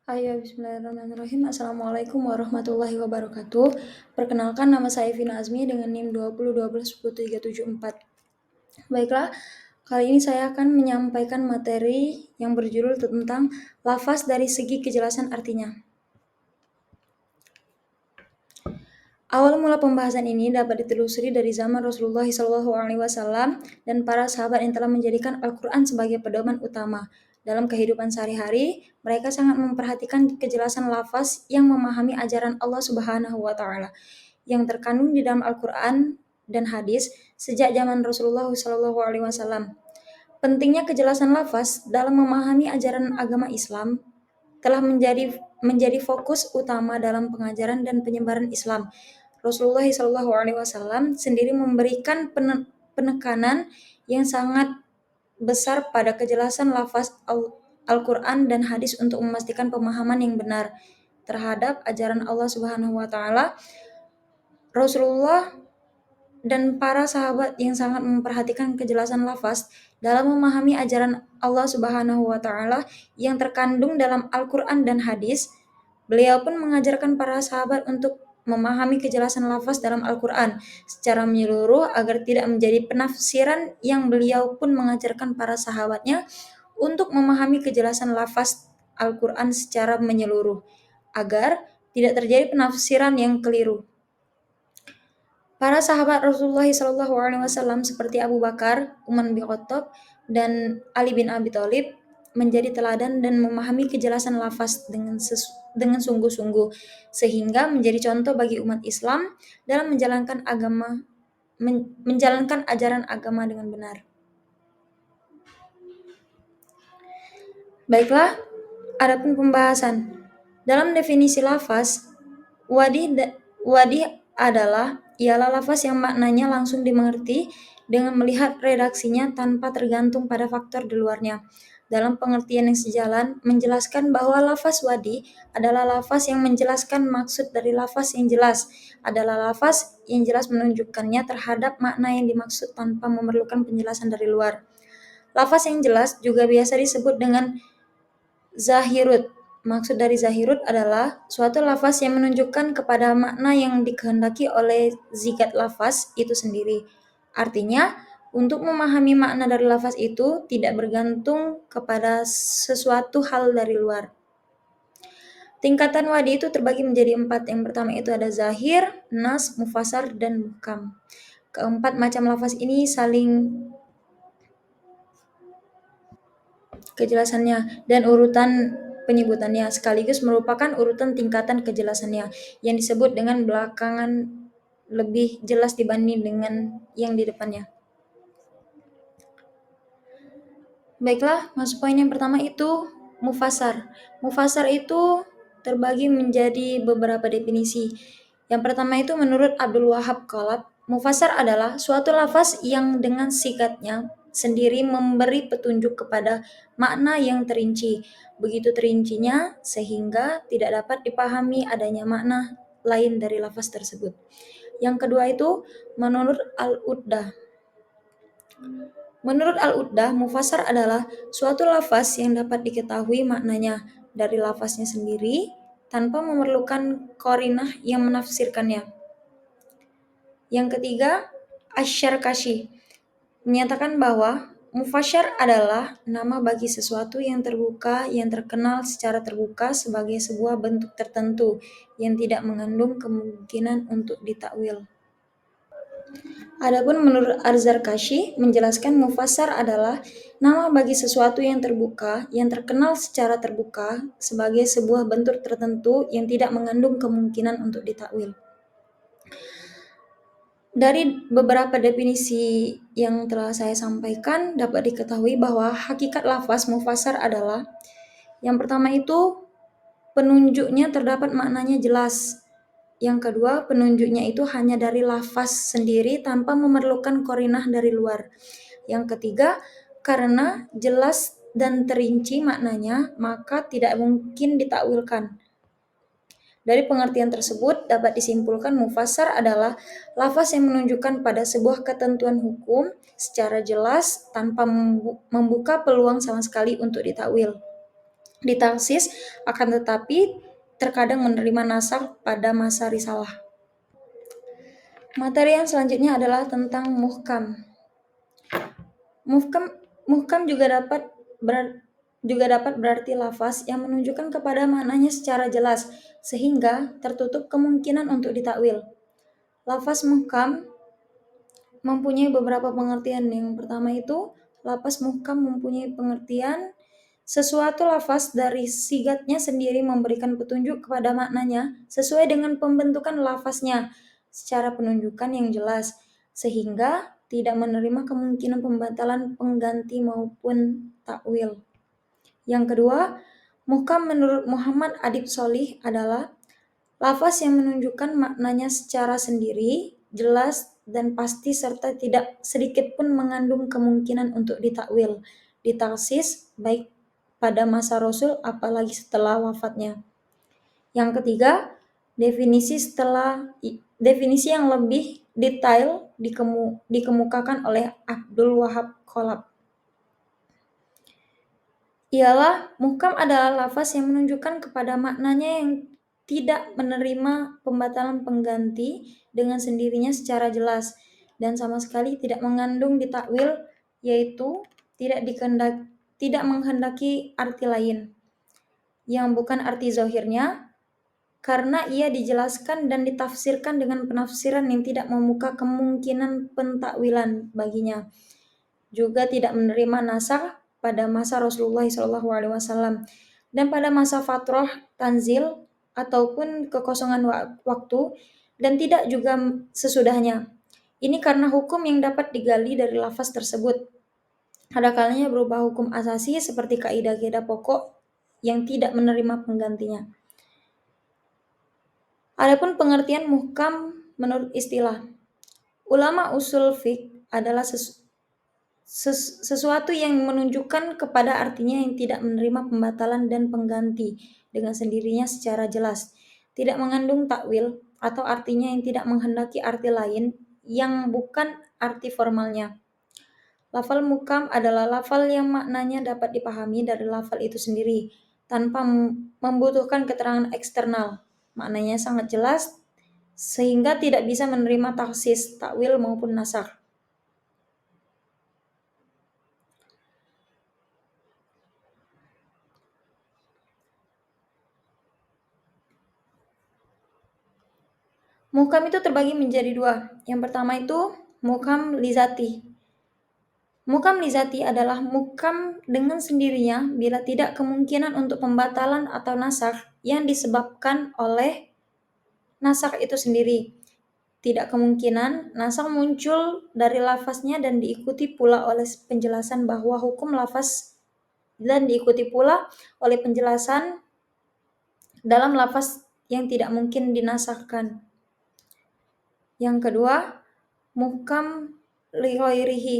Ayo, bismillahirrahmanirrahim. Assalamualaikum warahmatullahi wabarakatuh. Perkenalkan, nama saya Vina Azmi dengan NIM 2012103774. Baiklah, kali ini saya akan menyampaikan materi yang berjudul tentang lafaz dari segi kejelasan artinya. Awal mula pembahasan ini dapat ditelusuri dari zaman Rasulullah SAW dan para sahabat yang telah menjadikan Al-Quran sebagai pedoman utama. Dalam kehidupan sehari-hari, mereka sangat memperhatikan kejelasan lafaz yang memahami ajaran Allah Subhanahu wa Ta'ala yang terkandung di dalam Al-Quran dan hadis sejak zaman Rasulullah SAW. Pentingnya kejelasan lafaz dalam memahami ajaran agama Islam telah menjadi fokus utama dalam pengajaran dan penyebaran Islam. Rasulullah SAW sendiri memberikan penekanan yang sangat besar pada kejelasan lafaz Al-Quran dan hadis untuk memastikan pemahaman yang benar terhadap ajaran Allah Subhanahu wa Ta'ala. Rasulullah dan para sahabat yang sangat memperhatikan kejelasan lafaz dalam memahami ajaran Allah Subhanahu wa Ta'ala yang terkandung dalam Al-Quran dan hadis. Beliau pun mengajarkan para sahabat untuk memahami kejelasan lafaz dalam Al-Quran secara menyeluruh agar tidak menjadi penafsiran, yang beliau pun mengajarkan para sahabatnya untuk memahami kejelasan lafaz Al-Quran secara menyeluruh agar tidak terjadi penafsiran yang keliru. Para sahabat Rasulullah SAW seperti Abu Bakar, Umar bin Khattab, dan Ali bin Abi Thalib menjadi teladan dan memahami kejelasan lafaz dengan sungguh-sungguh, sehingga menjadi contoh bagi umat Islam dalam menjalankan ajaran agama dengan benar. Baiklah, adapun pembahasan. Dalam definisi lafaz, wadih ialah lafaz yang maknanya langsung dimengerti dengan melihat redaksinya tanpa tergantung pada faktor di luarnya. Dalam pengertian yang sejalan, menjelaskan bahwa lafaz wadih adalah lafaz yang menjelaskan maksud dari lafaz yang jelas, adalah lafaz yang jelas menunjukkannya terhadap makna yang dimaksud tanpa memerlukan penjelasan dari luar. Lafaz yang jelas juga biasa disebut dengan zahirut. Maksud dari zahirut adalah suatu lafaz yang menunjukkan kepada makna yang dikehendaki oleh zikat lafaz itu sendiri. Artinya, untuk memahami makna dari lafaz itu tidak bergantung kepada sesuatu hal dari luar. Tingkatan wadi itu terbagi menjadi 4. Yang pertama itu ada zahir, nas, mufassar, dan muhkam. Keempat macam lafaz ini saling kejelasannya dan urutan penyebutannya sekaligus merupakan urutan tingkatan kejelasannya yang disebut dengan belakangan lebih jelas dibanding dengan yang di depannya. Baiklah, masuk poin yang pertama itu mufassar. Mufassar itu terbagi menjadi beberapa definisi. Yang pertama itu menurut Abdul Wahab Qalab, mufassar adalah suatu lafaz yang dengan sikatnya sendiri memberi petunjuk kepada makna yang terinci. Begitu terincinya sehingga tidak dapat dipahami adanya makna lain dari lafaz tersebut. Yang kedua itu menurut Al-Uddah. Menurut Al-Uddah, mufassar adalah suatu lafaz yang dapat diketahui maknanya dari lafaznya sendiri tanpa memerlukan qarinah yang menafsirkannya. Yang ketiga, Asy-Syarkashi menyatakan bahwa mufassar adalah nama bagi sesuatu yang terbuka yang terkenal secara terbuka sebagai sebuah bentuk tertentu yang tidak mengandung kemungkinan untuk ditakwil. Adapun menurut Az-Zarkashi menjelaskan mufassar adalah nama bagi sesuatu yang terbuka yang terkenal secara terbuka sebagai sebuah bentuk tertentu yang tidak mengandung kemungkinan untuk ditakwil. Dari beberapa definisi yang telah saya sampaikan dapat diketahui bahwa hakikat lafaz mufassar adalah yang pertama itu penunjuknya terdapat maknanya jelas. Yang kedua, penunjuknya itu hanya dari lafaz sendiri tanpa memerlukan qarinah dari luar. Yang ketiga, karena jelas dan terinci maknanya, maka tidak mungkin ditakwilkan. Dari pengertian tersebut dapat disimpulkan mufassar adalah lafaz yang menunjukkan pada sebuah ketentuan hukum secara jelas tanpa membuka peluang sama sekali untuk ditakwil. ditaksis, akan tetapi terkadang menerima nasakh pada masa risalah. Materi yang selanjutnya adalah tentang muhkam. Muhkam juga dapat berarti lafaz yang menunjukkan kepada maknanya secara jelas, sehingga tertutup kemungkinan untuk ditakwil. Lafaz muhkam mempunyai beberapa pengertian. Yang pertama itu, lafaz muhkam mempunyai pengertian sesuatu lafaz dari sigatnya sendiri memberikan petunjuk kepada maknanya sesuai dengan pembentukan lafaznya secara penunjukan yang jelas, sehingga tidak menerima kemungkinan pembatalan pengganti maupun takwil. Yang kedua, muhkam menurut Muhammad Adib Sholih adalah lafaz yang menunjukkan maknanya secara sendiri, jelas, dan pasti serta tidak sedikit pun mengandung kemungkinan untuk ditakwil, ditaksis, baik pada masa Rasul apalagi setelah wafatnya. Yang ketiga, definisi yang lebih detail dikemukakan oleh Abdul Wahab Kholab. Ialah muhkam adalah lafaz yang menunjukkan kepada maknanya yang tidak menerima pembatalan pengganti dengan sendirinya secara jelas dan sama sekali tidak mengandung ditakwil, yaitu tidak menghendaki arti lain yang bukan arti zahirnya, karena ia dijelaskan dan ditafsirkan dengan penafsiran yang tidak membuka kemungkinan pentakwilan baginya. Juga tidak menerima nasakh pada masa Rasulullah SAW dan pada masa fatrah tanzil ataupun kekosongan waktu, dan tidak juga sesudahnya. Ini karena hukum yang dapat digali dari lafaz tersebut ada kalanya berubah hukum asasi seperti kaidah-kaidah pokok yang tidak menerima penggantinya. Adapun pengertian muhkam menurut istilah ulama usul fiqh adalah sesuatu yang menunjukkan kepada artinya yang tidak menerima pembatalan dan pengganti dengan sendirinya secara jelas, tidak mengandung takwil atau artinya yang tidak menghendaki arti lain yang bukan arti formalnya. Lafal muhkam adalah lafal yang maknanya dapat dipahami dari lafal itu sendiri tanpa membutuhkan keterangan eksternal. Maknanya sangat jelas sehingga tidak bisa menerima taksis, takwil maupun nasakh. Muhkam itu terbagi menjadi dua. Yang pertama itu muhkam lizati. Muhkam lizati adalah muhkam dengan sendirinya bila tidak kemungkinan untuk pembatalan atau nasakh yang disebabkan oleh nasakh itu sendiri. Tidak kemungkinan nasakh muncul dari lafaznya dan diikuti pula oleh penjelasan bahwa hukum lafaz dan diikuti pula oleh penjelasan dalam lafaz yang tidak mungkin dinasakhkan. Yang kedua, muhkam li ghairihi.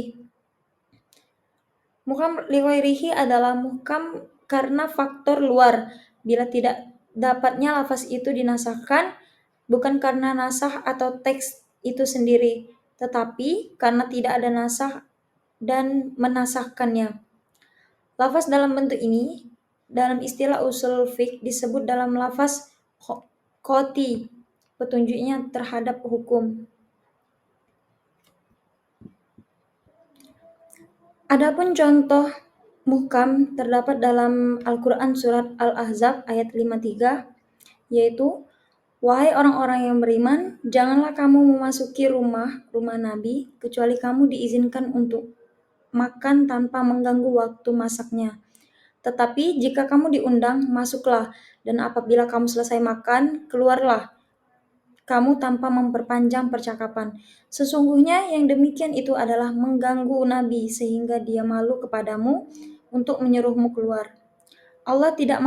Muhkam li ghairihi adalah muhkam karena faktor luar. Bila tidak dapatnya lafaz itu dinasakhkan, bukan karena nasakh atau teks itu sendiri, tetapi karena tidak ada nasakh dan menasakhkannya. Lafaz dalam bentuk ini dalam istilah usul fiqh disebut dalam lafaz qoti, petunjuknya terhadap hukum. Adapun contoh muhkam terdapat dalam Al-Quran surat Al-Ahzab ayat 53, yaitu wahai orang-orang yang beriman, janganlah kamu memasuki rumah Nabi kecuali kamu diizinkan untuk makan tanpa mengganggu waktu masaknya. Tetapi jika kamu diundang, masuklah, dan apabila kamu selesai makan, keluarlah kamu tanpa memperpanjang percakapan. Sesungguhnya yang demikian itu adalah mengganggu Nabi sehingga dia malu kepadamu untuk menyuruhmu keluar. Allah tidak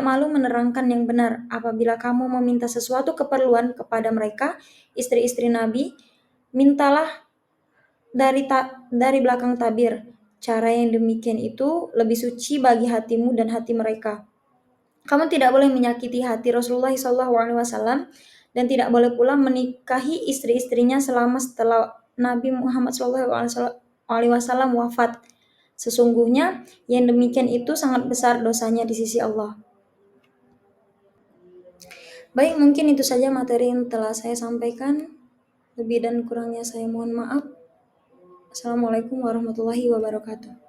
malu menerangkan yang benar. Apabila kamu meminta sesuatu keperluan kepada mereka, istri-istri Nabi, mintalah dari belakang tabir. Cara yang demikian itu lebih suci bagi hatimu dan hati mereka. Kamu tidak boleh menyakiti hati Rasulullah SAW dan tidak boleh pula menikahi istri-istrinya selama setelah Nabi Muhammad SAW wafat. Sesungguhnya yang demikian itu sangat besar dosanya di sisi Allah. Baik, mungkin itu saja materi yang telah saya sampaikan. Lebih dan kurangnya saya mohon maaf. Assalamualaikum warahmatullahi wabarakatuh.